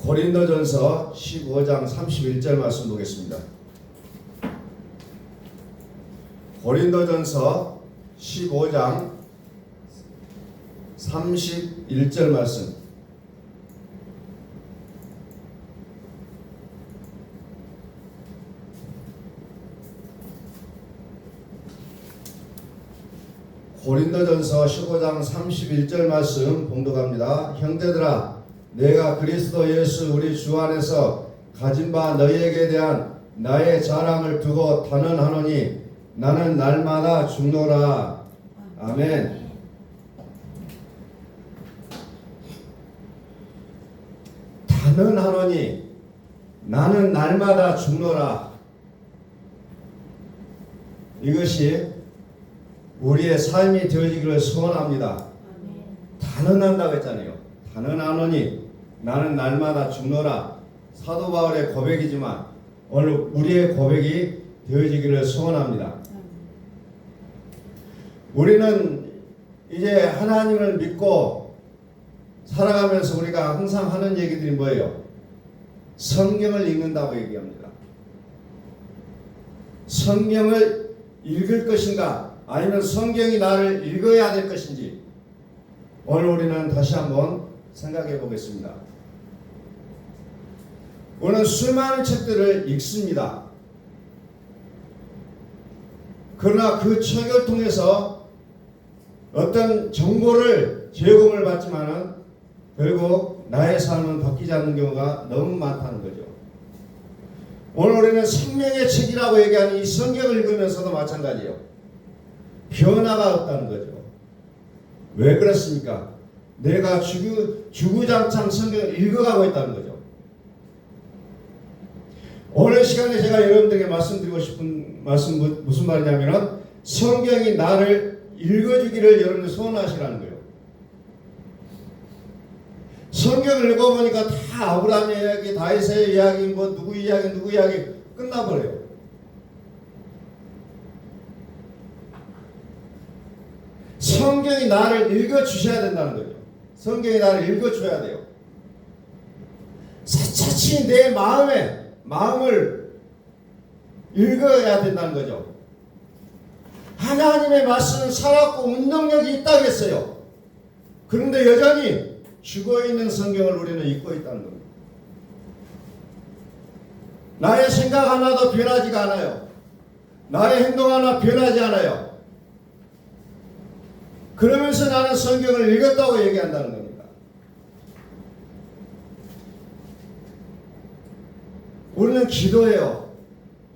고린도전서 15장 31절 말씀 보겠습니다. 고린도전서 15장 31절 말씀. 고린도전서 15장 31절 말씀 봉독합니다. 형제들아, 내가 그리스도 예수 우리 주 안에서 가진 바 너희에게 대한 나의 자랑을 두고 단언하노니 나는 날마다 죽노라. 아멘. 단언하노니 나는 날마다 죽노라. 이것이 우리의 삶이 되어지기를 소원합니다. 단언한다고 했잖아요. 단언하노니 나는 날마다 죽노라. 사도 바울의 고백이지만 오늘 우리의 고백이 되어지기를 소원합니다. 우리는 이제 하나님을 믿고 살아가면서 우리가 항상 하는 얘기들이 뭐예요? 성경을 읽는다고 얘기합니다. 성경을 읽을 것인가? 아니면 성경이 나를 읽어야 될 것인지 오늘 우리는 다시 한번 생각해 보겠습니다. 우리는 수많은 책들을 읽습니다. 그러나 그 책을 통해서 어떤 정보를 제공을 받지만은 결국 나의 삶은 바뀌지 않는 경우가 너무 많다는 거죠. 오늘 우리는 생명의 책이라고 얘기하는 이 성경을 읽으면서도 마찬가지예요. 변화가 없다는 거죠. 왜 그렇습니까? 내가 주구장창 성경을 읽어가고 있다는 거죠. 오늘 시간에 제가 여러분들에게 말씀드리고 싶은 말씀 무슨 말이냐면 성경이 나를 읽어주기를 여러분들 소원하시라는 거예요. 성경을 읽어보니까 다 아브라함의 이야기, 다윗의 이야기, 뭐 누구 이야기 끝나버려요. 성경이 나를 읽어주셔야 된다는 거죠. 성경이 나를 읽어줘야 돼요. 차츰 내 마음을 읽어야 된다는 거죠. 하나님의 말씀은 살았고 운동력이 있다고 했어요. 그런데 여전히 죽어있는 성경을 우리는 읽고 있다는 겁니다. 나의 생각 하나도 변하지가 않아요. 나의 행동 하나 변하지 않아요. 그러면서 나는 성경을 읽었다고 얘기한다는 겁니다. 우리는 기도해요.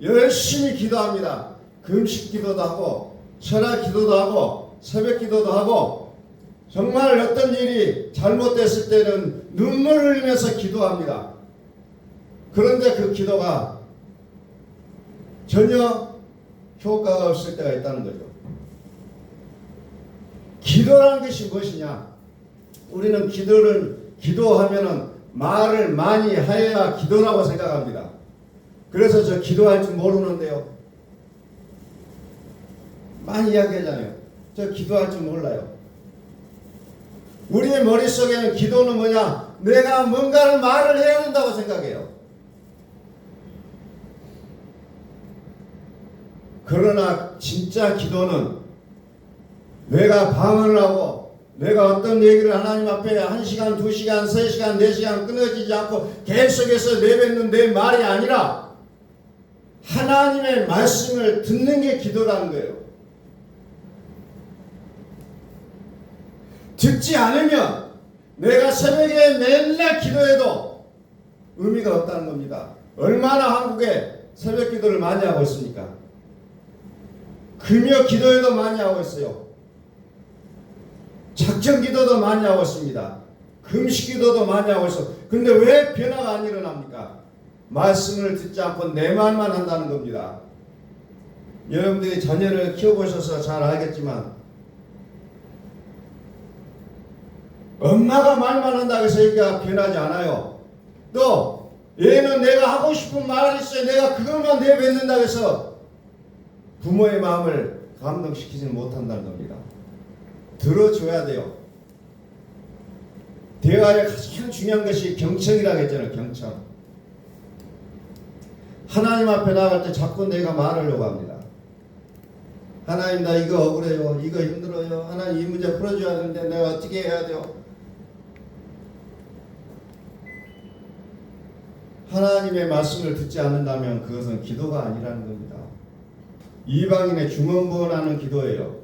열심히 기도합니다. 금식 기도도 하고 철학 기도도 하고 새벽 기도도 하고 정말 어떤 일이 잘못됐을 때는 눈물을 흘리면서 기도합니다. 그런데 그 기도가 전혀 효과가 없을 때가 있다는 거죠. 기도라는 것이 무엇이냐? 우리는 기도하면은 말을 많이 해야 기도라고 생각합니다. 그래서 저 기도할 줄 모르는데요. 많이 이야기하잖아요. 저 기도할 줄 몰라요. 우리의 머릿속에는 기도는 뭐냐? 내가 뭔가를 말을 해야 된다고 생각해요. 그러나 진짜 기도는 내가 방언을 하고 내가 어떤 얘기를 하나님 앞에 1시간, 2시간, 3시간, 4시간 끊어지지 않고 계속해서 내뱉는 내 말이 아니라 하나님의 말씀을 듣는 게 기도라는 거예요. 듣지 않으면 내가 새벽에 맨날 기도해도 의미가 없다는 겁니다. 얼마나 한국에 새벽 기도를 많이 하고 있습니까? 금요 기도회도 많이 하고 있어요. 작정 기도도 많이 하고 있습니다. 금식 기도도 많이 하고 있어. 근데 왜 변화가 안 일어납니까? 말씀을 듣지 않고 내 말만 한다는 겁니다. 여러분들이 자녀를 키워보셔서 잘 알겠지만 엄마가 말만 한다고 해서 얘가 변하지 않아요. 또 얘는 내가 하고 싶은 말이 있어요. 내가 그것만 내뱉는다고 해서 부모의 마음을 감동시키지 못한다는 겁니다. 들어줘야 돼요. 대화의 가장 중요한 것이 경청이라고 했잖아요. 경청. 하나님 앞에 나갈 때 자꾸 내가 말하려고 합니다. 하나님, 나 이거 억울해요. 이거 힘들어요. 하나님, 이 문제 풀어줘야 되는데 내가 어떻게 해야 돼요? 하나님의 말씀을 듣지 않는다면 그것은 기도가 아니라는 겁니다. 이방인의 중언부언하는 기도예요.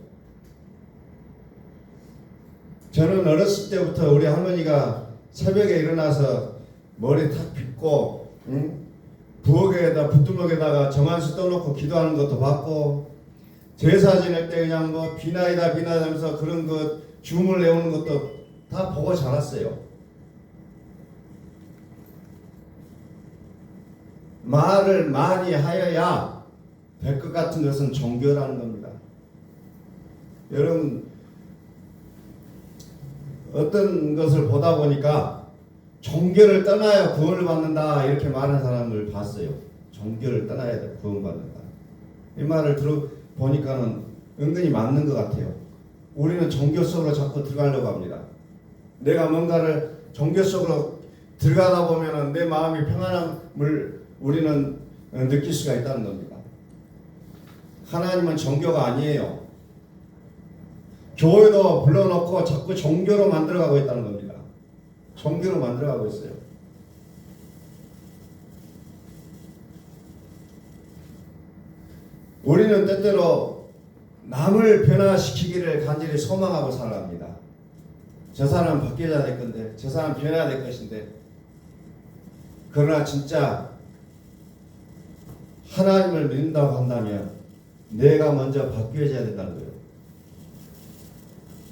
저는 어렸을 때부터 우리 할머니가 새벽에 일어나서 머리 탁 빗고 부엌에다 부뚜막에다가 정한수 떠놓고 기도하는 것도 봤고, 제사 지낼 때 그냥 뭐 비나이다 하면서 그런 것 줌을 내오는 것도 다 보고 자랐어요. 말을 많이 하여야 될 것 같은 것은 종교라는 겁니다. 여러분, 어떤 것을 보다 보니까 종교를 떠나야 구원을 받는다 이렇게 말하는 사람을 봤어요. 종교를 떠나야 구원받는다. 이 말을 들어보니까는 은근히 맞는 것 같아요. 우리는 종교 속으로 자꾸 들어가려고 합니다. 내가 뭔가를 종교 속으로 들어가다 보면은 내 마음이 평안함을 우리는 느낄 수가 있다는 겁니다. 하나님은 종교가 아니에요. 교회도 불러놓고 자꾸 종교로 만들어가고 있다는 겁니다. 종교로 만들어가고 있어요. 우리는 때때로 남을 변화시키기를 간절히 소망하고 살아갑니다. 저 사람은 바뀌어야 될 건데, 저 사람은 변해야 될 것인데, 그러나 진짜 하나님을 믿는다고 한다면 내가 먼저 바뀌어져야 된다는 거예요.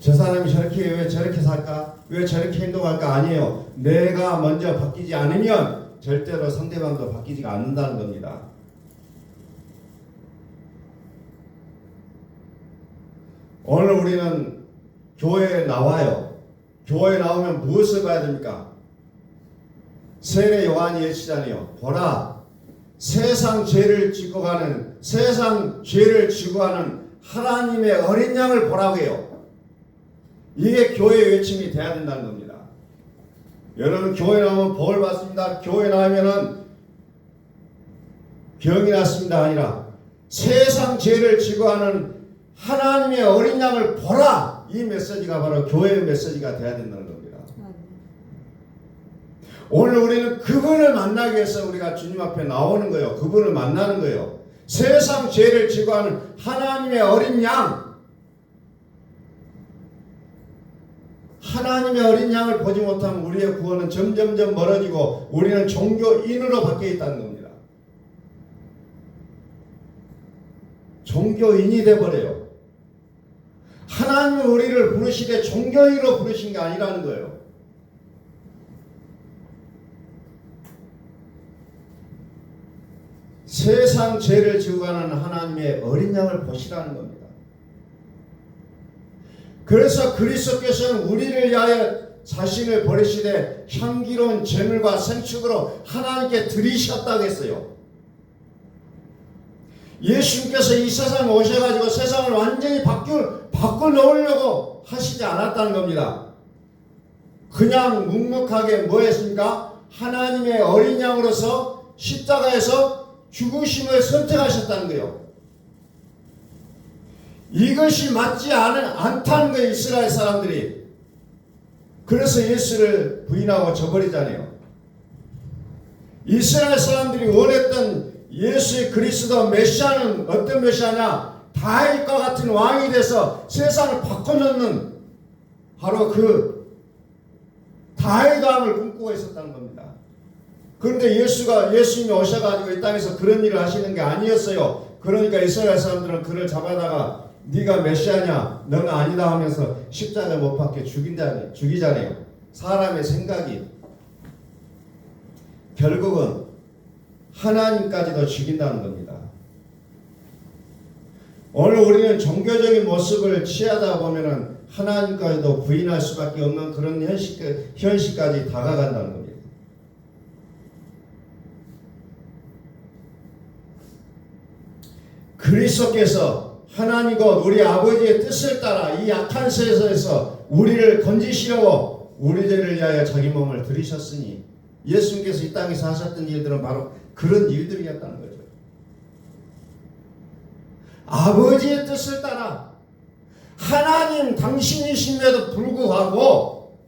저 사람이 저렇게 왜 저렇게 살까? 왜 저렇게 행동할까? 아니에요. 내가 먼저 바뀌지 않으면 절대로 상대방도 바뀌지 않는다는 겁니다. 오늘 우리는 교회에 나와요. 교회에 나오면 무엇을 봐야 됩니까? 세례 요한이 예시잖아요. 보라, 세상 죄를 지고 가는 하나님의 어린 양을 보라고 해요. 이게 교회 외침이 돼야 된다는 겁니다. 여러분, 교회 나오면 복을 받습니다. 교회 나오면은 병이 났습니다 아니라 세상 죄를 지고 하는 하나님의 어린 양을 보라. 이 메시지가 바로 교회의 메시지가 돼야 된다는 겁니다. 오늘 우리는 그분을 만나기 위해서 우리가 주님 앞에 나오는 거예요. 그분을 만나는 거예요. 세상 죄를 지고 하는 하나님의 어린 양, 하나님의 어린 양을 보지 못하면 우리의 구원은 점점점 멀어지고 우리는 종교인으로 바뀌어 있다는 겁니다. 종교인이 되어버려요. 하나님은 우리를 부르시되 종교인으로 부르신 게 아니라는 거예요. 세상 죄를 지고 가는 하나님의 어린 양을 보시라는 겁니다. 그래서 그리스도께서는 우리를 위하여 자신을 버리시되 향기로운 제물과 생축으로 하나님께 드리셨다고 했어요. 예수님께서 이 세상에 오셔가지고 세상을 완전히 바꿔 놓으려고 하시지 않았다는 겁니다. 그냥 묵묵하게 뭐 했습니까? 하나님의 어린 양으로서 십자가에서 죽으심을 선택하셨다는 거예요. 이것이 맞지 않다는 거예요, 이스라엘 사람들이. 그래서 예수를 부인하고 저버리잖아요. 이스라엘 사람들이 원했던 예수의 그리스도 메시아는 어떤 메시아냐? 다윗과 같은 왕이 돼서 세상을 바꿔놓는 바로 그 다윗 왕을 꿈꾸고 있었다는 겁니다. 그런데 예수님이 오셔가지고 이 땅에서 그런 일을 하시는 게 아니었어요. 그러니까 이스라엘 사람들은 그를 잡아다가 네가 메시아냐? 너는 아니다 하면서 십자가에 못 박혀 죽이잖아요. 사람의 생각이 결국은 하나님까지도 죽인다는 겁니다. 오늘 우리는 종교적인 모습을 취하다 보면은 하나님까지도 부인할 수밖에 없는 그런 현실까지 다가간다는 겁니다. 그리스도께서 하나님과 우리 아버지의 뜻을 따라 이 악한 세상에서 우리를 건지시려고 우리 죄를 위하여 자기 몸을 들이셨으니 예수님께서 이 땅에서 하셨던 일들은 바로 그런 일들이었다는 거죠. 아버지의 뜻을 따라 하나님 당신이심에도 불구하고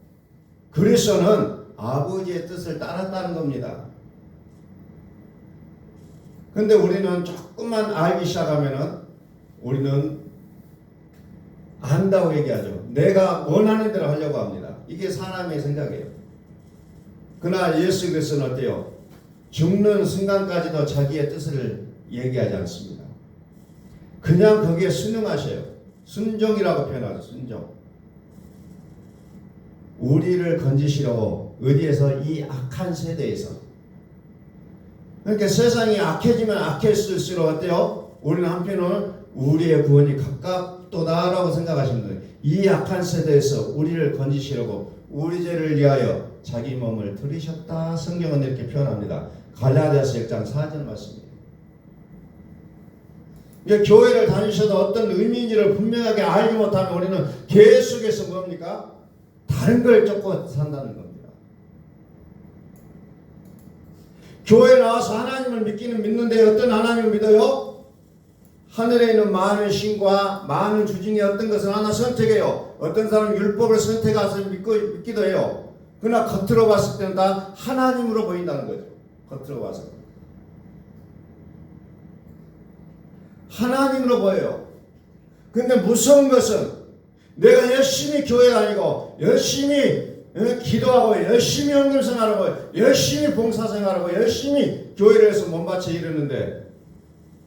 그리스도는 아버지의 뜻을 따랐다는 겁니다. 근데 우리는 조금만 알기 시작하면은 우리는 안다고 얘기하죠. 내가 원하는 대로 하려고 합니다. 이게 사람의 생각이에요. 그러나 예수 그리스도는 어때요? 죽는 순간까지도 자기의 뜻을 얘기하지 않습니다. 그냥 거기에 순응하셔요. 순종이라고 표현하죠. 순종. 우리를 건지시려고 어디에서 이 악한 세대에서, 그러니까 세상이 악해지면 악해질수록 어때요? 우리는 한편은 우리의 구원이 가깝도다라고 생각하시는 거예요. 이 악한 세대에서 우리를 건지시려고 우리 죄를 위하여 자기 몸을 들이셨다. 성경은 이렇게 표현합니다. 갈라디아서 1장 4절 말씀입니다. 교회를 다니셔도 어떤 의미인지를 분명하게 알지 못하면 우리는 계속해서 뭡니까? 다른 걸 쫓고 산다는 겁니다. 교회 나와서 하나님을 믿기는 믿는데 어떤 하나님을 믿어요? 하늘에 있는 많은 신과 많은 주 중에 어떤 것을 하나 선택해요. 어떤 사람은 율법을 선택해서 믿기도 해요. 그러나 겉으로 봤을 때는 다 하나님으로 보인다는 거죠. 겉으로 봐서. 하나님으로 보여요. 근데 무서운 것은 내가 열심히 교회 다니고 열심히 기도하고 열심히 헌금생활하고 열심히 봉사생활하고 열심히 교회를 해서 몸바쳐 이루는데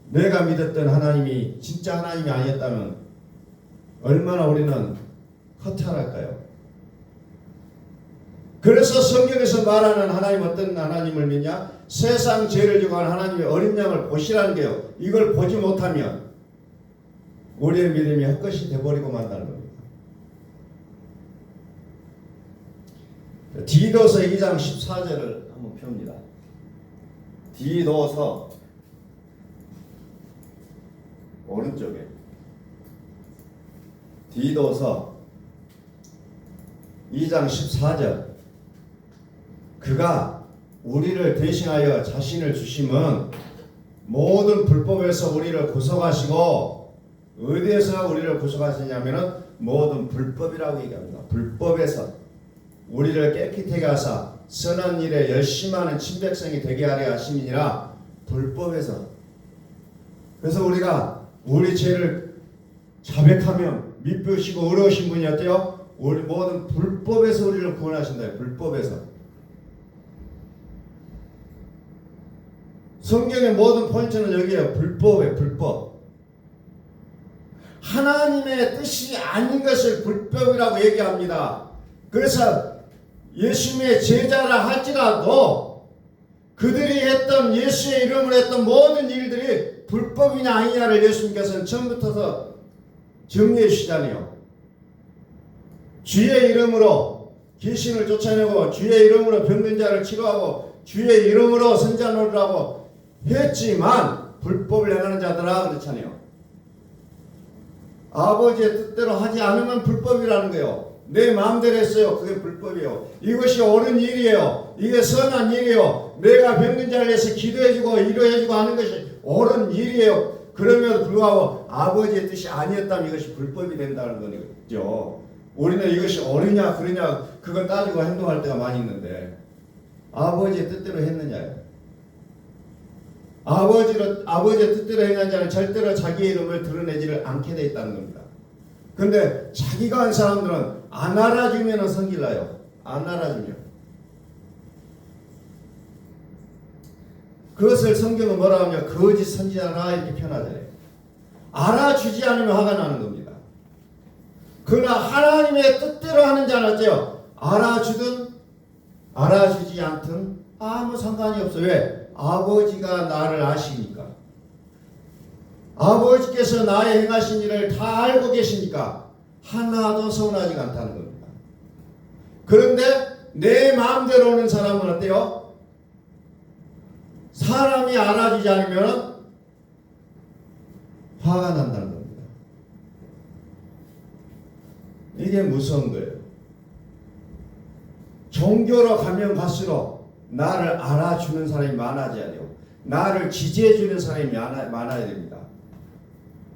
내가 믿었던 하나님이 진짜 하나님이 아니었다면 얼마나 우리는 허탈할까요? 그래서 성경에서 말하는 하나님 어떤 하나님을 믿냐? 세상 죄를 지고 하는 하나님의 어린 양을 보시라는 게요. 이걸 보지 못하면 우리의 믿음이 헛것이 되어버리고 만다는 겁니다. 디도서 2장 14절을 한번 펴옵니다. 디도서 오른쪽에 디도서 2장 14절 그가 우리를 대신하여 자신을 주심은 모든 불법에서 우리를 구속하시고 어디에서 우리를 구속하시냐면은 모든 불법이라고 얘기합니다. 불법에서 우리를 깨끗하게 하사 선한 일에 열심하는 친백성이 되게 하려 하심이니라. 불법에서. 그래서 우리가 우리 죄를 자백하며 미쁘시고 어려우신 분이 어때요? 우리 모든 불법에서 우리를 구원하신다. 불법에서. 성경의 모든 포인트는 여기에요. 불법이에요. 불법. 하나님의 뜻이 아닌 것을 불법이라고 얘기합니다. 그래서 예수님의 제자라 할지라도 그들이 했던 예수의 이름으로 했던 모든 일들이 불법이냐 아니냐를 예수님께서는 처음부터 정리해 주시잖아요. 주의 이름으로 귀신을 쫓아내고 주의 이름으로 병든 자를 치료하고 주의 이름으로 선자 노릇하고 했지만 불법을 행하는 자들아 그렇잖아요. 아버지의 뜻대로 하지 않으면 불법이라는 거예요. 내 마음대로 했어요. 그게 불법이에요. 이것이 옳은 일이에요. 이게 선한 일이에요. 내가 병든 자를 위해서 기도해주고 위로해주고 하는 것이 옳은 일이에요. 그럼에도 불구하고 아버지의 뜻이 아니었다면 이것이 불법이 된다는 거죠. 우리는 이것이 옳으냐 그러냐 그걸 따지고 행동할 때가 많이 있는데 아버지의 뜻대로 했느냐요. 아버지의 뜻대로 행한 자는 절대로 자기의 이름을 드러내지를 않게 돼 있다는 겁니다. 근데 자기가 한 사람들은 안 알아주면 성질 나요. 안 알아주면. 그것을 성경은 뭐라고 하냐? 거짓 선지자라 이렇게 표현하잖아요. 알아주지 않으면 화가 나는 겁니다. 그러나 하나님의 뜻대로 하는 자는 어때요? 알아주든 알아주지 않든 아무 상관이 없어요. 왜? 아버지가 나를 아시니까. 아버지께서 나의 행하신 일을 다 알고 계시니까 하나도 서운하지 않다는 겁니다. 그런데 내 마음대로 오는 사람은 어때요? 사람이 알아주지 않으면 화가 난다는 겁니다. 이게 무서운 거예요. 종교로 가면 갈수록 나를 알아주는 사람이 많아져야 돼요. 나를 지지해주는 사람이 많아야 됩니다.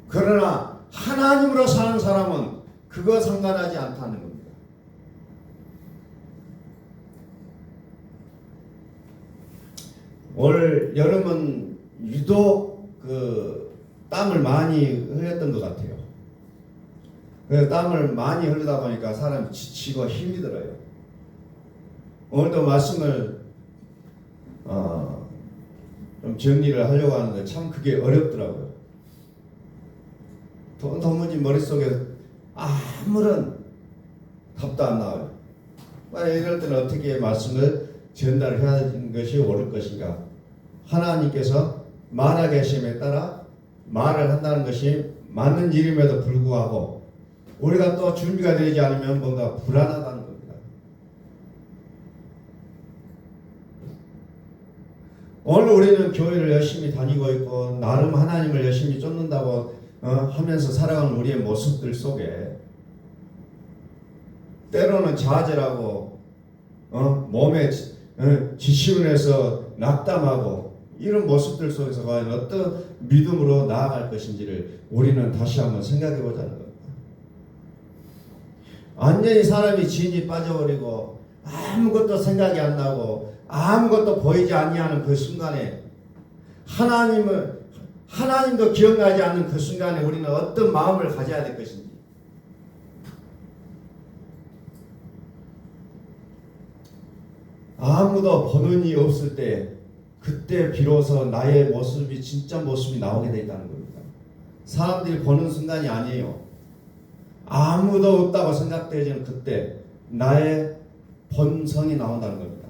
그러나 하나님으로 사는 사람은 그거 상관하지 않다는 겁니다. 올 여름은 유독 땀을 많이 흘렸던 것 같아요. 그래서 땀을 많이 흘리다 보니까 사람이 지치고 힘이 들어요. 오늘도 말씀을 좀 정리를 하려고 하는데 참 그게 어렵더라고요. 도무지 머릿속에 아무런 답도 안 나와요. 이럴 때는 어떻게 말씀을 전달해야 하는 것이 옳을 것인가? 하나님께서 말하계심에 따라 말을 한다는 것이 맞는 일임에도 불구하고 우리가 또 준비가 되지 않으면 뭔가 불안하다는 겁니다. 오늘 우리는 교회를 열심히 다니고 있고 나름 하나님을 열심히 쫓는다고 하면서 살아가는 우리의 모습들 속에 때로는 좌절하고 몸에 지심을 해서 낙담하고 이런 모습들 속에서 과연 어떤 믿음으로 나아갈 것인지를 우리는 다시 한번 생각해 보자는 겁니다. 완전히 사람이 진이 빠져버리고 아무것도 생각이 안 나고 아무것도 보이지 아니하는 그 순간에 하나님도 기억나지 않는 그 순간에 우리는 어떤 마음을 가져야 될 것인지. 아무도 보는 이 없을 때 그때 비로소 나의 모습이 진짜 모습이 나오게 된다는 겁니다. 사람들이 보는 순간이 아니에요. 아무도 없다고 생각되지는 그때 나의 본성이 나온다는 겁니다.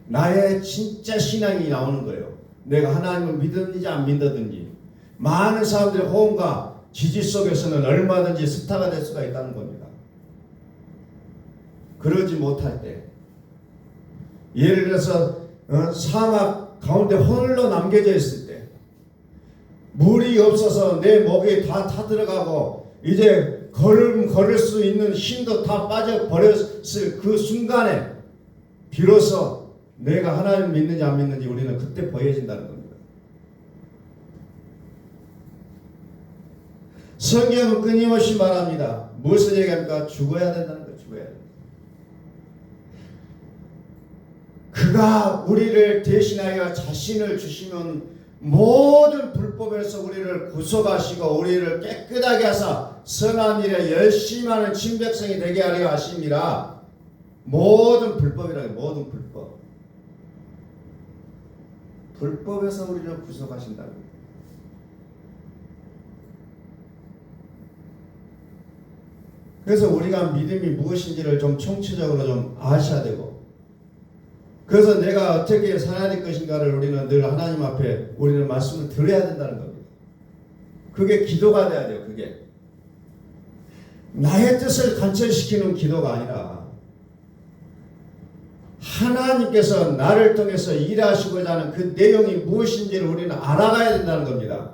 나의 진짜 신앙이 나오는 거예요. 내가 하나님을 믿든지 안 믿든지 많은 사람들의 호응과 지지 속에서는 얼마든지 스타가 될 수가 있다는 겁니다. 그러지 못할 때 예를 들어서 사막 가운데 홀로 남겨져 있을 때 물이 없어서 내 목이 다 타들어가고 이제 걸을 수 있는 힘도 다 빠져버렸을 그 순간에 비로소 내가 하나님 믿는지 안 믿는지 우리는 그때 보여진다는 겁니다. 성경은 끊임없이 말합니다. 무엇을 얘기합니까? 죽어야 된다는 거예요. 죽어야 된다. 그가 우리를 대신하여 자신을 주시면 모든 불법에서 우리를 구속하시고 우리를 깨끗하게 하사 선한 일에 열심히 하는 친백성이 되게 하려 하심이라. 모든 불법이라고 해요. 모든 불법. 불법에서 우리를 구속하신다고. 그래서 우리가 믿음이 무엇인지를 좀 총체적으로 좀 아셔야 되고, 그래서 내가 어떻게 살아야 될 것인가를 우리는 늘 하나님 앞에 우리는 말씀을 드려야 된다는 겁니다. 그게 기도가 돼야 돼요. 그게 나의 뜻을 관철시키는 기도가 아니라 하나님께서 나를 통해서 일하시고자 하는 그 내용이 무엇인지를 우리는 알아가야 된다는 겁니다.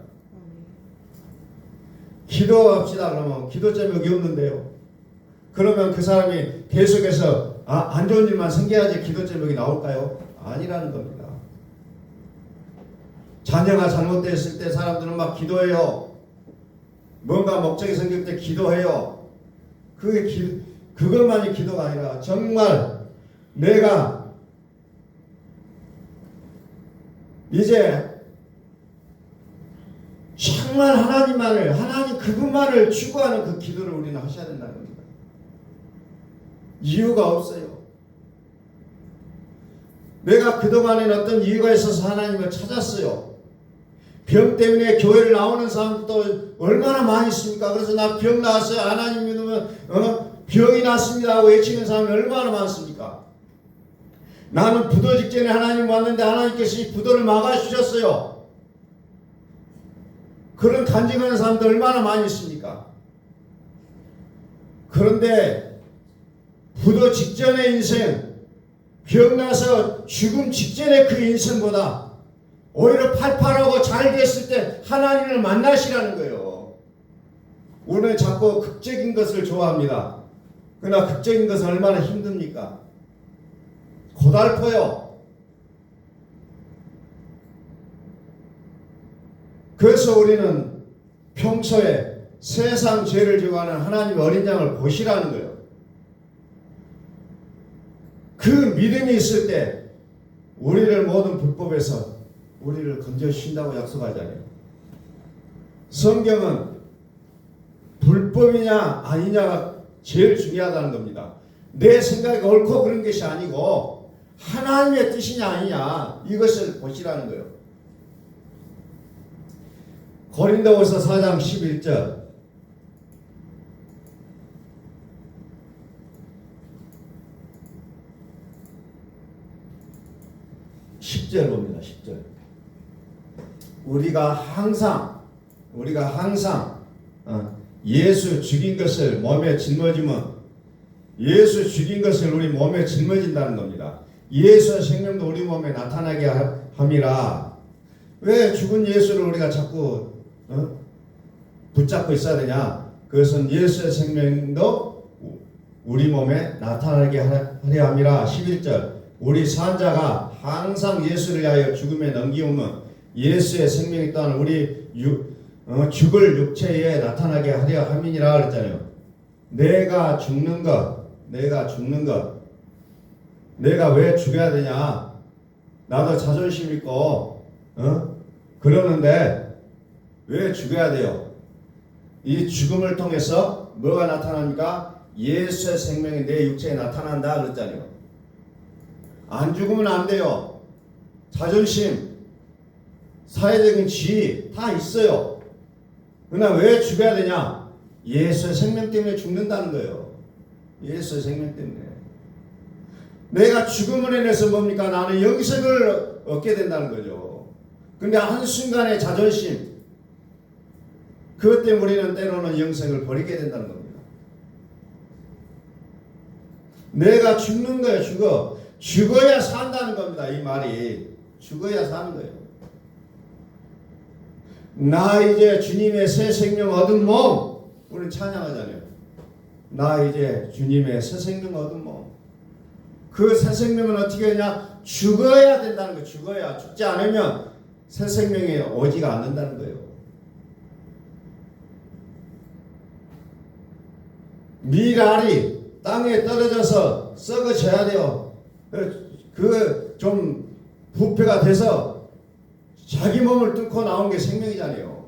기도합시다 그러면 기도 제목이 없는데요. 그러면 그 사람이 계속해서 안 좋은 일만 생겨야지 기도 제목이 나올까요? 아니라는 겁니다. 자녀가 잘못됐을 때 사람들은 막 기도해요. 뭔가 목적이 생길 때 기도해요. 그것만이 기도가 아니라 정말 내가 이제 정말 하나님 그분만을 추구하는 그 기도를 우리는 하셔야 된다는 겁니다. 이유가 없어요. 내가 그동안에는 어떤 이유가 있어서 하나님을 찾았어요. 병 때문에 교회를 나오는 사람도 얼마나 많이 있습니까? 그래서 나 병 나왔어요. 하나님 믿으면 병이 났습니다 하고 외치는 사람이 얼마나 많습니까? 나는 부도 직전에 하나님 왔는데 하나님께서 이 부도를 막아주셨어요. 그런 간증하는 사람도 얼마나 많이 있습니까? 그런데 부도 직전의 인생, 병나서 죽음 직전의 그 인생보다 오히려 팔팔하고 잘 됐을 때 하나님을 만나시라는 거예요. 오늘 자꾸 극적인 것을 좋아합니다. 그러나 극적인 것은 얼마나 힘듭니까? 고달퍼요. 그래서 우리는 평소에 세상 죄를 지고 하는 하나님의 어린 양을 보시라는 거예요. 그 믿음이 있을 때 우리를 모든 불법에서 우리를 건져주신다고 약속하잖아요. 성경은 불법이냐 아니냐가 제일 중요하다는 겁니다. 내 생각이 옳고 그런 것이 아니고 하나님의 뜻이냐 아니냐 이것을 보시라는 거예요. 고린도후서 4장 11절 10절 봅니다. 10절. 우리가 항상 예수 죽인 것을 몸에 짊어지면 예수 죽인 것을 우리 몸에 짊어진다는 겁니다. 예수의 생명도 우리 몸에 나타나게 함이라. 왜 죽은 예수를 우리가 자꾸 붙잡고 있어야 되냐? 그것은 예수의 생명도 우리 몸에 나타나게 하려 함이라. 11절. 우리 산자가 항상 예수를 위하여 죽음에 넘기우면 예수의 생명이 또한 우리 죽을 육체에 나타나게 하려 함이니라 그랬잖아요. 내가 죽는 것. 내가 왜 죽여야 되냐? 나도 자존심 있고 그러는데 왜 죽여야 돼요? 이 죽음을 통해서 뭐가 나타납니까? 예수의 생명이 내 육체에 나타난다 그랬잖아요. 안 죽으면 안 돼요. 자존심, 사회적인 지위 다 있어요. 그러나 왜 죽여야 되냐? 예수의 생명 때문에 죽는다는 거예요. 예수의 생명 때문에. 내가 죽음을 인해서 뭡니까? 나는 영생을 얻게 된다는 거죠. 근데 한순간의 자존심, 그것 때문에 우리는 때로는 영생을 버리게 된다는 겁니다. 내가 죽는 거예요. 죽어야 산다는 겁니다. 이 말이. 죽어야 사는 거예요. 나 이제 주님의 새 생명 얻은 몸. 우리는 찬양하잖아요. 나 이제 주님의 새 생명 얻은 몸. 그 새 생명은 어떻게 하냐? 죽어야 된다는 거예요. 죽어야. 죽지 않으면 새 생명이 오지가 않는다는 거예요. 밀알이 땅에 떨어져서 썩어져야 돼요. 그 좀 부패가 돼서 자기 몸을 뚫고 나온 게 생명이잖아요.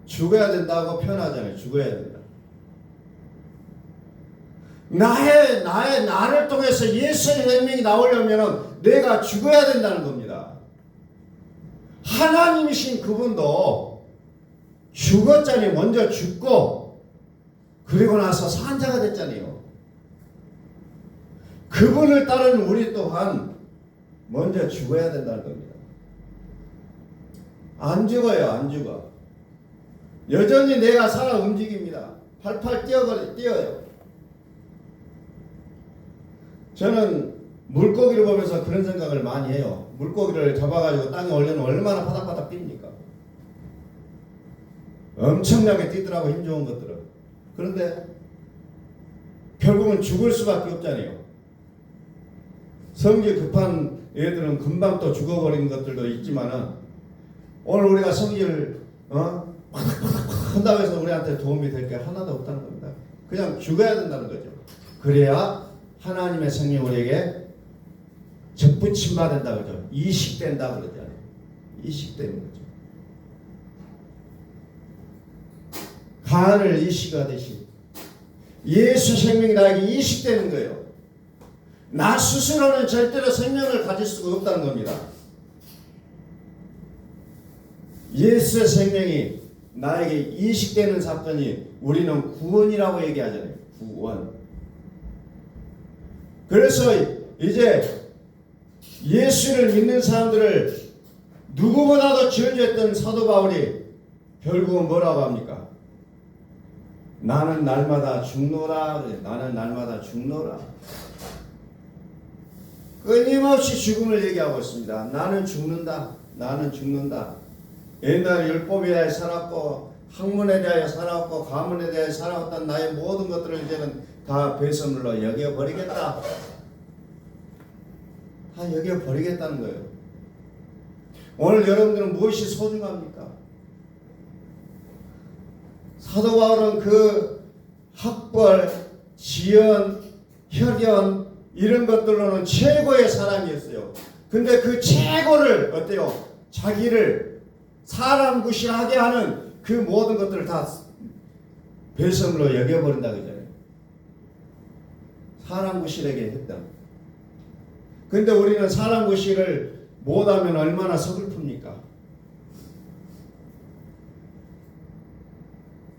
죽어야 된다고 표현하잖아요. 죽어야 된다. 나를 통해서 예수의 생명이 나오려면 내가 죽어야 된다는 겁니다. 하나님이신 그분도 죽었잖아요. 먼저 죽고 그리고 나서 산자가 됐잖아요. 그분을 따르는 우리 또한 먼저 죽어야 된다는 겁니다. 안 죽어요. 안 죽어. 여전히 내가 살아 움직입니다. 팔팔 뛰어요. 저는 물고기를 보면서 그런 생각을 많이 해요. 물고기를 잡아가지고 땅에 올려놓으면 얼마나 바닥바닥 뜁니까? 엄청나게 뛰더라고, 힘 좋은 것들은. 그런데 결국은 죽을 수밖에 없잖아요. 성질 급한 애들은 금방 또 죽어버린 것들도 있지만은 오늘 우리가 성질 한다고 해서 우리한테 도움이 될 게 하나도 없다는 겁니다. 그냥 죽어야 된다는 거죠. 그래야 하나님의 생명 우리에게 접붙임 받는다 그러죠. 이식된다 그러잖아요. 이식되는 거죠. 간을 이식하듯이 예수 생명이 나에게 이식되는 거예요. 나 스스로는 절대로 생명을 가질 수가 없다는 겁니다. 예수의 생명이 나에게 이식되는 사건이 우리는 구원이라고 얘기하잖아요. 구원. 그래서 이제 예수를 믿는 사람들을 누구보다도 지어줬던 사도 바울이 결국은 뭐라고 합니까? 나는 날마다 죽노라. 나는 날마다 죽노라. 끊임없이 죽음을 얘기하고 있습니다. 나는 죽는다. 나는 죽는다. 옛날에 율법에 대하여 살았고 학문에 대하여 살았고 가문에 대하여 살아왔던 나의 모든 것들을 이제는 다 배설물로 여겨버리겠다. 다 여겨버리겠다는 거예요. 오늘 여러분들은 무엇이 소중합니까? 사도 바울은 그 학벌, 지연, 혈연 이런 것들로는 최고의 사람이었어요. 근데 그 최고를 어때요? 자기를 사람 구실하게 하는 그 모든 것들을 다 배설물로 여겨버린다 그러잖아요. 사람 구실하게 했다. 근데 우리는 사람 구실을 못하면 얼마나 서글픕니까?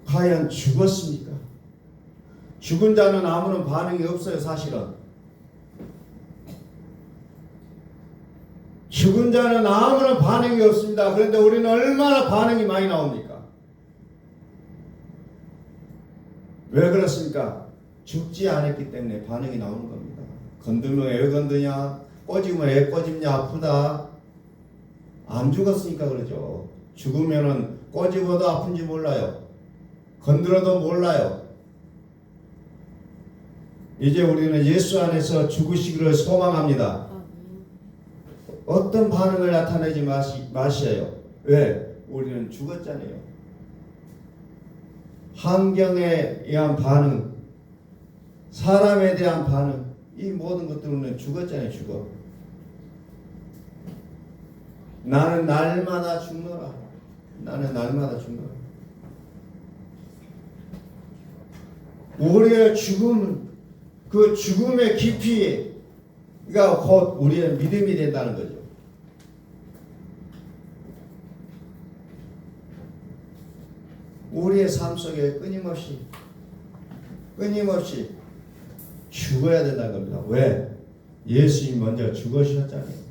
과연 죽었습니까? 죽은 자는 아무런 반응이 없어요, 사실은. 죽은 자는 아무런 반응이 없습니다. 그런데 우리는 얼마나 반응이 많이 나옵니까? 왜 그렇습니까? 죽지 않았기 때문에 반응이 나오는 겁니다. 건들면 왜 건드냐? 꼬집으면 왜 꼬집냐? 아프다. 안 죽었으니까 그러죠. 죽으면은 꼬집어도 아픈지 몰라요. 건드려도 몰라요. 이제 우리는 예수 안에서 죽으시기를 소망합니다. 어떤 반응을 나타내지 마셔요. 왜? 우리는 죽었잖아요. 환경에 의한 반응, 사람에 대한 반응, 이 모든 것들은 죽었잖아요. 죽어. 나는 날마다 죽노라. 나는 날마다 죽노라. 우리의 죽음, 그 죽음의 깊이가 곧 우리의 믿음이 된다는 거죠. 우리의 삶 속에 끊임없이 죽어야 된다는 겁니다. 왜? 예수님이 먼저 죽으셨잖아요.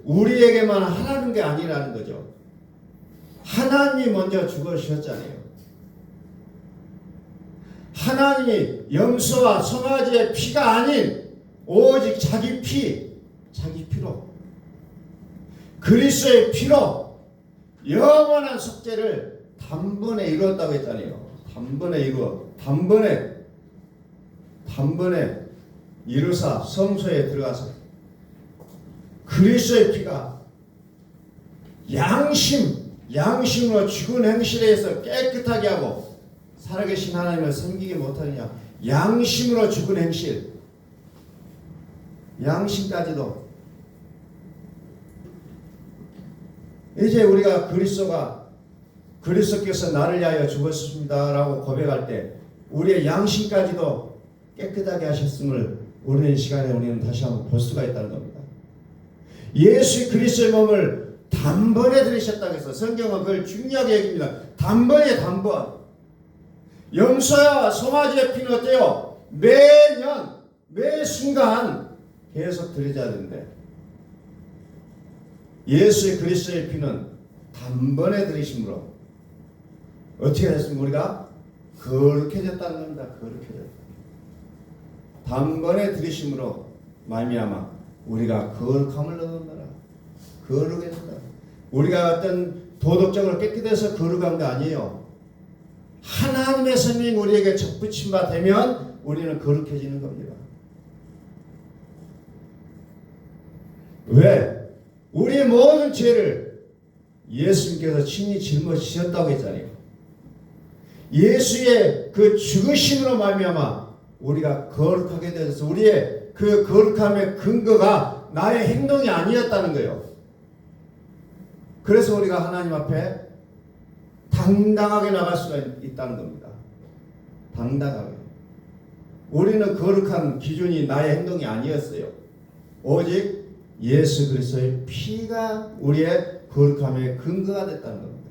우리에게만 하라는 게 아니라는 거죠. 하나님이 먼저 죽으셨잖아요. 하나님이 염소와 송아지의 피가 아닌 오직 자기 피로 그리스도의 피로 영원한 속죄를 단번에 이루었다고 했잖아요. 단번에 이루사 성소에 들어가서 그리스도의 피가 양심으로 죽은 행실에서 깨끗하게 하고 살아계신 하나님을 섬기게 못하느냐. 양심으로 죽은 행실, 양심까지도 이제 우리가 그리스도께서 나를 위하여 죽었습니다 라고 고백할 때 우리의 양심까지도 깨끗하게 하셨음을 우리는 시간에 우리는 다시 한번 볼 수가 있다는 겁니다. 예수 그리스도의 몸을 단번에 들이셨다고 해서 성경은 그걸 중요하게 얘기합니다. 단번. 염소와 송아지의 피는 어때요? 매년 매 순간 계속 들여져야 되는데 예수의 그리스도의 피는 단번에 들이심으로 어떻게 됐습니까? 우리가 거룩해졌다는 겁니다. 단번에 들이심으로 말미암아 우리가 거룩함을 얻는다. 거룩해진다. 우리가 어떤 도덕적으로 깨끗해서 거룩한 게 아니에요. 하나님의 성령이 우리에게 접붙임 바 되면 우리는 거룩해지는 겁니다. 왜? 우리의 모든 죄를 예수님께서 친히 짊어지셨다고 했잖아요. 예수의 그 죽으심으로 말미암아 우리가 거룩하게 되어서 우리의 그 거룩함의 근거가 나의 행동이 아니었다는 거예요. 그래서 우리가 하나님 앞에 당당하게 나갈 수가 있다는 겁니다. 당당하게. 우리는 거룩한 기준이 나의 행동이 아니었어요. 오직 예수 그리스도의 피가 우리의 거룩함의 근거가 됐다는 겁니다.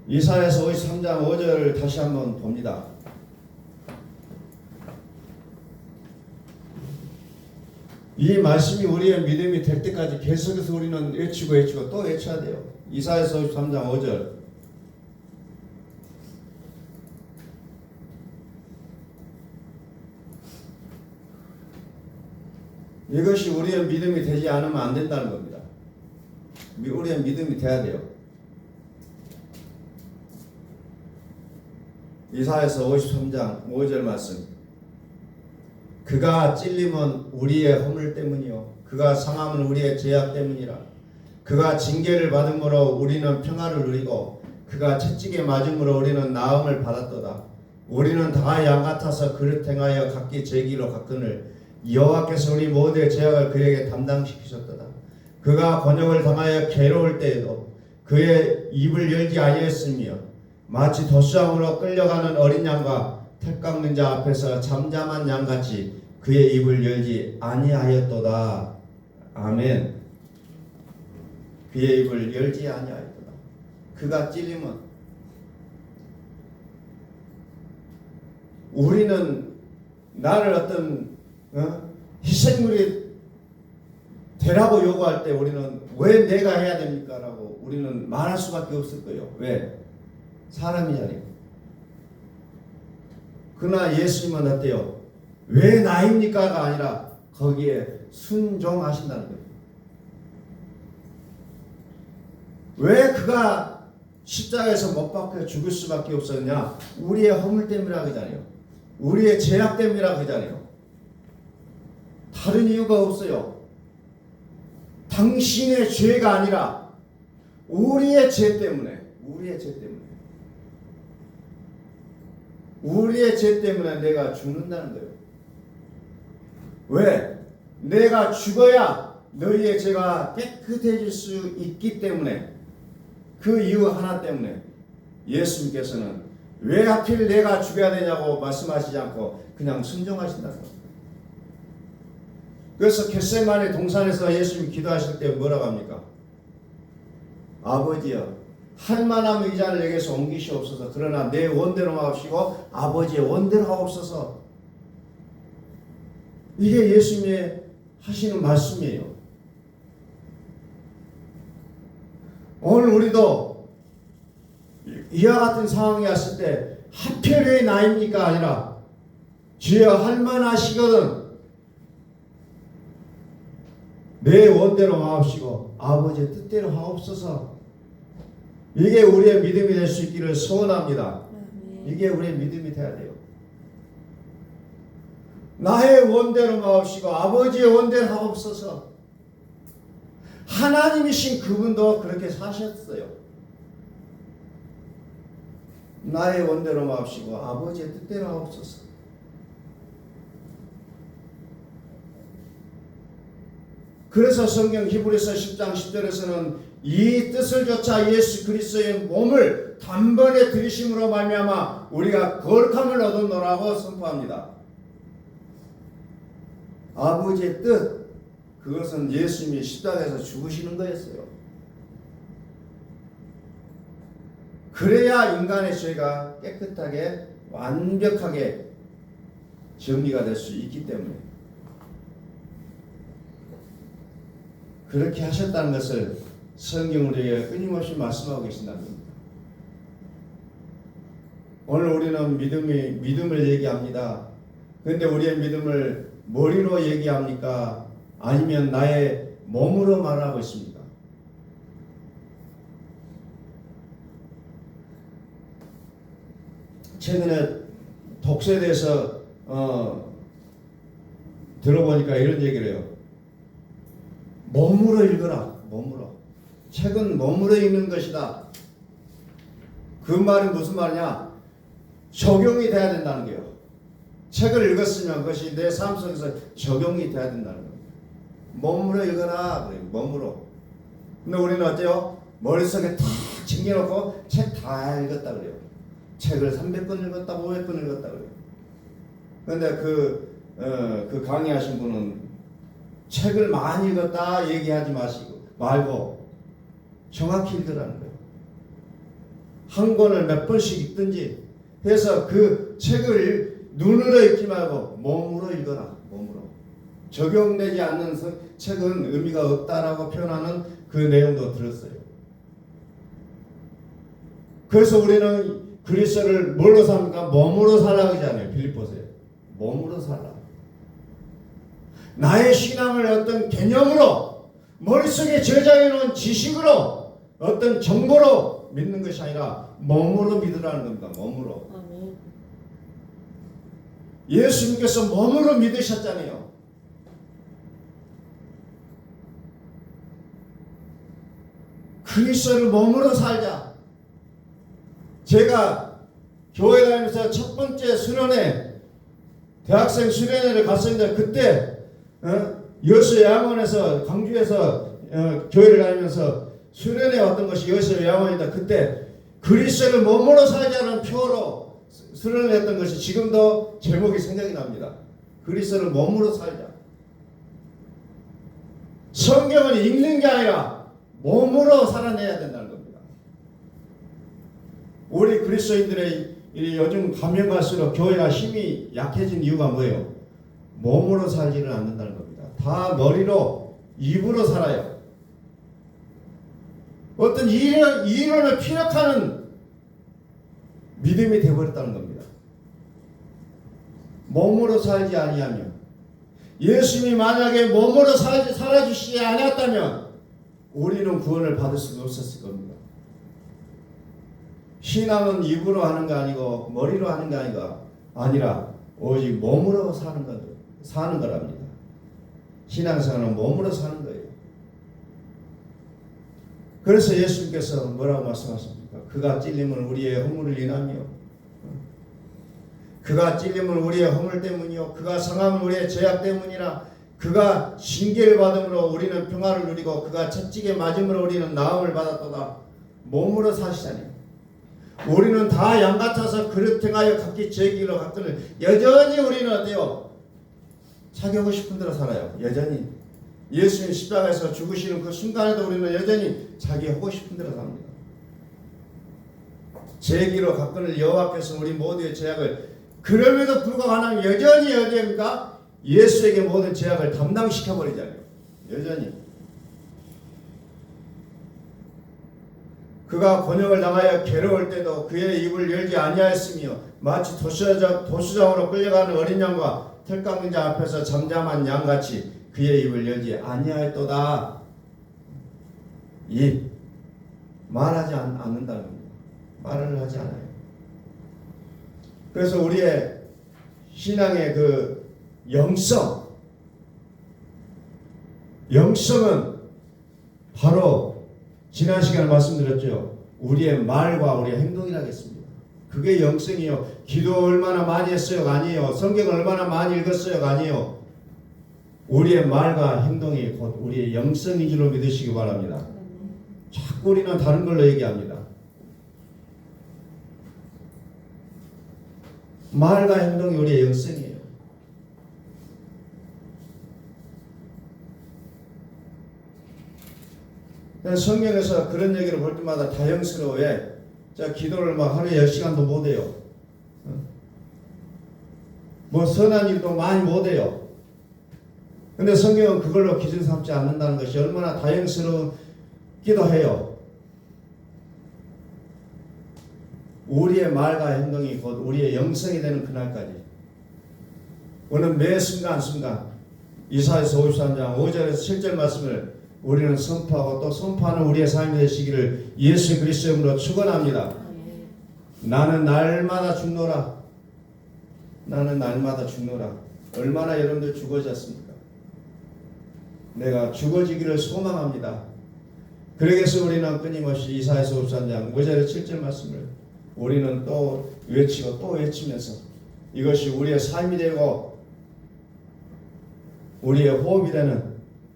이사야서 53장 5절을 다시 한번 봅니다. 이 말씀이 우리의 믿음이 될 때까지 계속해서 우리는 외치고 또 외쳐야 돼요. 이사야서 53장 5절. 이것이 우리의 믿음이 되지 않으면 안 된다는 겁니다. 우리의 믿음이 돼야 돼요. 이사야서 53장 5절 말씀. 그가 찔림은 우리의 허물 때문이요 그가 상함은 우리의 죄악 때문이라. 그가 징계를 받음으로 우리는 평안을 누리고 그가 채찍에 맞음으로 우리는 나음을 받았도다. 우리는 다 양 같아서 그릇 행하여 각기 제 길로 갔거늘 여호와께서 우리 모두의 죄악을 그에게 담당시키셨도다. 그가 번역을 당하여 괴로울 때에도 그의 입을 열지 아니했으며 마치 돛수장으로 끌려가는 어린 양과 택 깎는 자 앞에서 잠잠한 양같이 그의 입을 열지 아니하였도다. 아멘. 그의 입을 열지 아니하였도다. 그가 찔림은 우리는 나를 어떤 희생물이 되라고 요구할 때 우리는 왜 내가 해야 됩니까? 라고 우리는 말할 수밖에 없을 거예요. 왜? 사람이잖아요. 그러나 예수님은 어때요? 왜 나입니까가 아니라 거기에 순종하신다는 거예요. 왜 그가 십자가에서 못 박혀 죽을 수밖에 없었냐? 우리의 허물 때문이라고 하잖아요. 우리의 죄악 때문이라고 하잖아요. 다른 이유가 없어요. 당신의 죄가 아니라 우리의 죄 때문에, 우리의 죄 때문에, 우리의 죄 때문에 내가 죽는다는 거예요. 왜? 내가 죽어야 너희의 죄가 깨끗해질 수 있기 때문에, 그 이유 하나 때문에 예수님께서는 왜 하필 내가 죽어야 되냐고 말씀하시지 않고 그냥 순종하신다는 겁니다. 그래서 겟세마네 동산에서 예수님이 기도하실 때 뭐라고 합니까? 아버지여, 할만한 이 잔을 내게서 옮기시옵소서. 그러나 내 원대로 하옵시고 아버지의 원대로 하옵소서. 이게 예수님이 하시는 말씀이에요. 오늘 우리도 이와 같은 상황이 왔을 때 하필 왜 나입니까? 아니라 주여 할만하시거든 내 원대로 하옵시고 아버지의 뜻대로 하옵소서. 이게 우리의 믿음이 될 수 있기를 소원합니다. 이게 우리의 믿음이 돼야 돼요. 나의 원대로 하옵시고 아버지의 원대로 하옵소서. 하나님이신 그분도 그렇게 사셨어요. 나의 원대로 하옵시고 아버지의 뜻대로 하옵소서. 그래서 성경 히브리서 10장 10절에서는 이 뜻을 조차 예수 그리스도의 몸을 단번에 들이심으로 말미암아 우리가 거룩함을 얻었노라고 선포합니다. 아버지의 뜻, 그것은 예수님이 십자가에서 죽으시는 거였어요. 그래야 인간의 죄가 깨끗하게 완벽하게 정리가 될 수 있기 때문에 그렇게 하셨다는 것을 성경 우리에게 끊임없이 말씀하고 계신다는 겁니다. 오늘 우리는 믿음을 얘기합니다. 그런데 우리의 믿음을 머리로 얘기합니까? 아니면 나의 몸으로 말하고 있습니까? 최근에 독서에 대해서 들어보니까 이런 얘기를 해요. 몸으로 읽어라. 몸으로. 책은 몸으로 읽는 것이다. 그 말은 무슨 말이냐? 적용이 돼야 된다는 거예요. 책을 읽었으면 그것이 내 삶 속에서 적용이 돼야 된다는 겁니다. 몸으로 읽어라. 몸으로. 근데 우리는 어때요? 머릿속에 다 챙겨놓고 책 다 읽었다 그래요. 책을 300번 읽었다, 500번 읽었다 그래요. 그런데 그 강의하신 분은 책을 많이 읽었다 얘기하지 말고 정확히 읽으라는 거예요. 한 권을 몇 번씩 읽든지 해서 그 책을 눈으로 읽지 말고 몸으로 읽어라. 몸으로. 적용되지 않는 책은 의미가 없다라고 표현하는 그 내용도 들었어요. 그래서 우리는 그리스도를 뭘로 삽니까? 몸으로 살라고 하잖아요. 빌립보서에. 몸으로 살라. 나의 신앙을 어떤 개념으로 머릿속에 저장해 놓은 지식으로 어떤 정보로 믿는 것이 아니라 몸으로 믿으라는 겁니다. 몸으로. 아멘. 예수님께서 몸으로 믿으셨잖아요. 그리스도를 몸으로 살자. 제가 교회 다니면서 첫 번째 수련회, 대학생 수련회를 갔었는데 그때 여수 양원에서 광주에서 교회를 다니면서 수련회 왔던 것이 여수 양원이다. 그때 그리스도를 몸으로 살자는 표로 수련을 했던 것이 지금도 제목이 생각이 납니다. 그리스도를 몸으로 살자. 성경은 읽는 게 아니라 몸으로 살아내야 된다는 겁니다. 우리 그리스도인들의 요즘 가면 갈수록 교회가 힘이 약해진 이유가 뭐예요? 몸으로 살지를 않는다는 겁니다. 다 머리로, 입으로 살아요. 어떤 이론을 피력하는 믿음이 되어버렸다는 겁니다. 몸으로 살지 아니하며 예수님이 만약에 몸으로 살아주시지 않았다면 우리는 구원을 받을 수 없었을 겁니다. 신앙은 입으로 하는 거 아니고 머리로 하는 게 아니라 오직 몸으로 사는 거랍니다. 신앙생활은 몸으로 사는 거예요. 그래서 예수님께서 뭐라고 말씀하십니까? 그가 찔림은 우리의 허물을 인하며 그가 찔림은 우리의 허물 때문이요 그가 상함은 우리의 죄악 때문이라 그가 징계를 받음으로 우리는 평화를 누리고 그가 채찍에 맞음으로 우리는 나음을 받았도다. 몸으로 사시자니 우리는 다 양같아서 그릇 행하여 각기 제 길로 갔거늘 여전히 우리는 어때요? 자기하고 싶은 대로 살아요. 여전히 예수님 십자가에서 죽으시는 그 순간에도 우리는 여전히 자기 하고 싶은 대로 삽니다. 제 길로 갔거늘 여호와께서 우리 모두의 죄악을 그럼에도 불구하고 하나님 여전히 어디입니까? 예수에게 모든 죄악을 담당시켜버리잖아요. 여전히 그가 곤욕을 당하여 괴로울 때도 그의 입을 열지 아니하였으며 마치 도수장으로 끌려가는 어린 양과 털 깎는 자 앞에서 잠잠한 양같이 그의 입을 열지 아니하였도다. 입 말하지 않는다는 겁니다. 말을 하지 않아요. 그래서 우리의 신앙의 그 영성은 바로 지난 시간에 말씀드렸죠. 우리의 말과 우리의 행동이라겠습니다. 그게 영성이요. 기도 얼마나 많이 했어요가 아니에요. 성경 얼마나 많이 읽었어요가 아니에요. 우리의 말과 행동이 곧 우리의 영성인 줄로 믿으시기 바랍니다. 자꾸 우리는 다른 걸로 얘기합니다. 말과 행동이 우리의 영성이에요. 성경에서 그런 얘기를 볼 때마다 다영스러워해. 자, 기도를 막 하루에 10시간도 못해요. 뭐 선한 일도 많이 못해요. 근데 성경은 그걸로 기준 삼지 않는다는 것이 얼마나 다영스럽기도 해요. 우리의 말과 행동이 곧 우리의 영성이 되는 그날까지 오늘 매 순간 이사야서 53장 5절에서 7절 말씀을 우리는 선포하고 또 선포하는 우리의 삶이 되시기를 예수 그리스도의 이름으로 축원합니다. 나는 날마다 죽노라. 나는 날마다 죽노라. 얼마나 여러분들 죽어졌습니까? 내가 죽어지기를 소망합니다. 그러기위해서 우리는 끊임없이 이사야서 53장 5절에서 7절 말씀을 우리는 또 외치고 또 외치면서 이것이 우리의 삶이 되고 우리의 호흡이 되는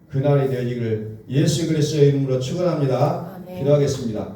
그날이 되기를 예수 그리스도의 이름으로 축원합니다. 기도하겠습니다.